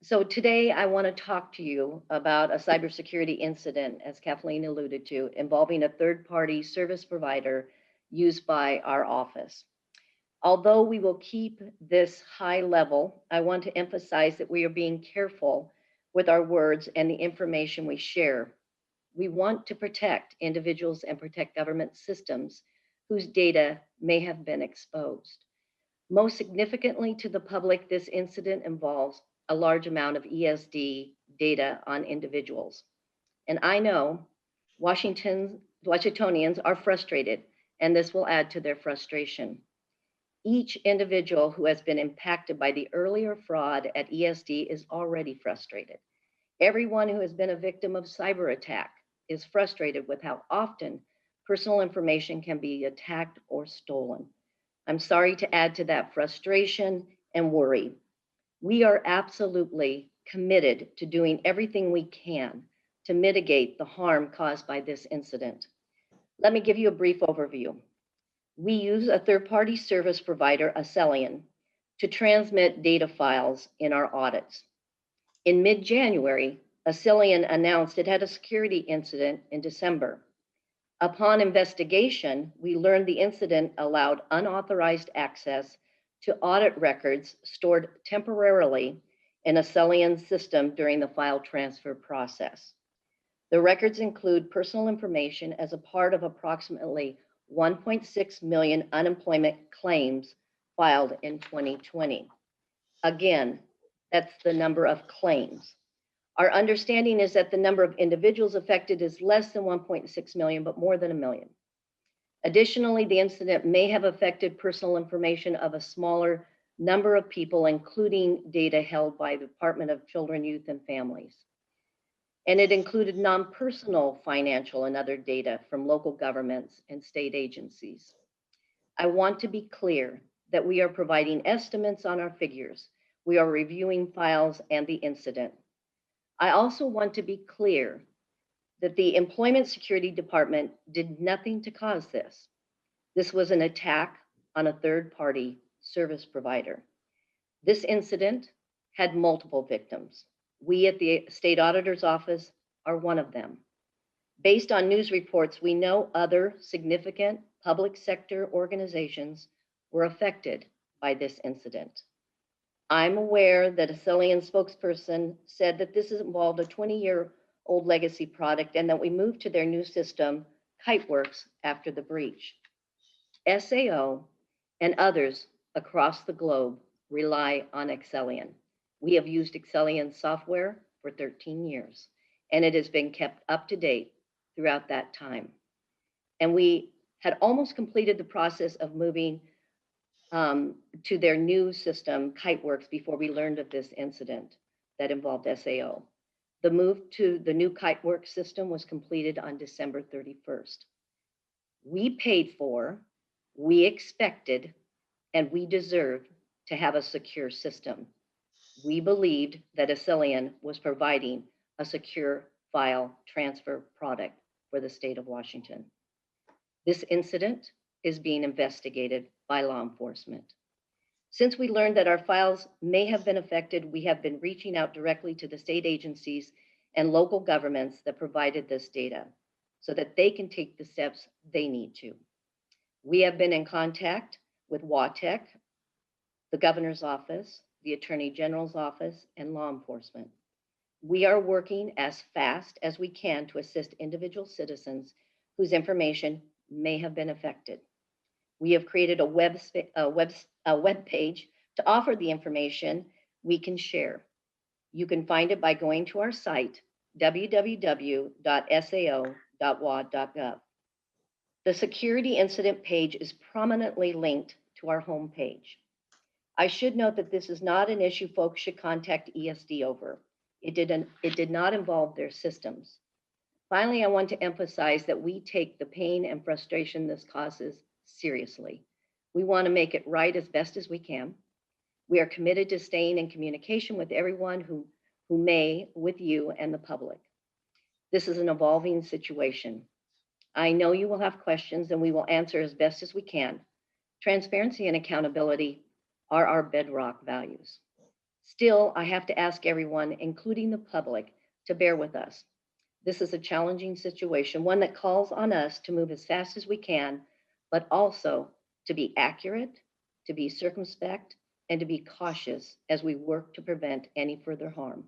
So today I want to talk to you about a cybersecurity incident, as Kathleen alluded to, involving a third-party service provider used by our office. Although we will keep this high level, I want to emphasize that we are being careful with our words and the information we share. We want to protect individuals and protect government systems whose data may have been exposed. Most significantly to the public, this incident involves a large amount of ESD data on individuals. And I know Washingtonians are frustrated, and this will add to their frustration. Each individual who has been impacted by the earlier fraud at ESD is already frustrated. Everyone who has been a victim of cyber attack is frustrated with how often personal information can be attacked or stolen. I'm sorry to add to that frustration and worry. We are absolutely committed to doing everything we can to mitigate the harm caused by this incident. Let me give you a brief overview. We use a third-party service provider, Acelian, to transmit data files in our audits. In mid-January, Acelian announced it had a security incident in December. Upon investigation, we learned the incident allowed unauthorized access to audit records stored temporarily in Acelian's system during the file transfer process. The records include personal information as a part of approximately 1.6 million unemployment claims filed in 2020. Again, that's the number of claims. Our understanding is that the number of individuals affected is less than 1.6 million, but more than a million. Additionally, the incident may have affected personal information of a smaller number of people, including data held by the Department of Children, Youth, and Families. And it included non-personal financial and other data from local governments and state agencies. I want to be clear that we are providing estimates on our figures. We are reviewing files and the incident. I also want to be clear that the Employment Security Department did nothing to cause this. This was an attack on a third-party service provider. This incident had multiple victims. We at the State Auditor's Office are one of them. Based on news reports, we know other significant public sector organizations were affected by this incident. I'm aware that a Acelian spokesperson said that this involved a 20-year-old legacy product and that we moved to their new system, KiteWorks, after the breach. SAO and others across the globe rely on Acelian. We have used Acelian software for 13 years, and it has been kept up to date throughout that time. And we had almost completed the process of moving to their new system, KiteWorks, before we learned of this incident that involved SAO. The move to the new KiteWorks system was completed on December 31st. We paid for, we expected, and we deserved to have a secure system. We believed that Acelian was providing a secure file transfer product for the state of Washington. This incident is being investigated by law enforcement. Since we learned that our files may have been affected, we have been reaching out directly to the state agencies and local governments that provided this data so that they can take the steps they need to. We have been in contact with WATEC, the governor's office, the attorney general's office, and law enforcement. We are working as fast as we can to assist individual citizens whose information may have been affected. We have created a web page to offer the information we can share. You can find it by going to our site, www.sao.wad.gov. The security incident page is prominently linked to our homepage. I should note that this is not an issue folks should contact ESD over. It did not involve their systems. Finally, I want to emphasize that we take the pain and frustration this causes seriously. We want to make it right as best as we can. We are committed to staying in communication with everyone who may, with you and the public. This is an evolving situation. I know you will have questions and we will answer as best as we can. Transparency and accountability are our bedrock values. Still, I have to ask everyone, including the public, to bear with us. This is a challenging situation, one that calls on us to move as fast as we can, but also to be accurate, to be circumspect, and to be cautious as we work to prevent any further harm.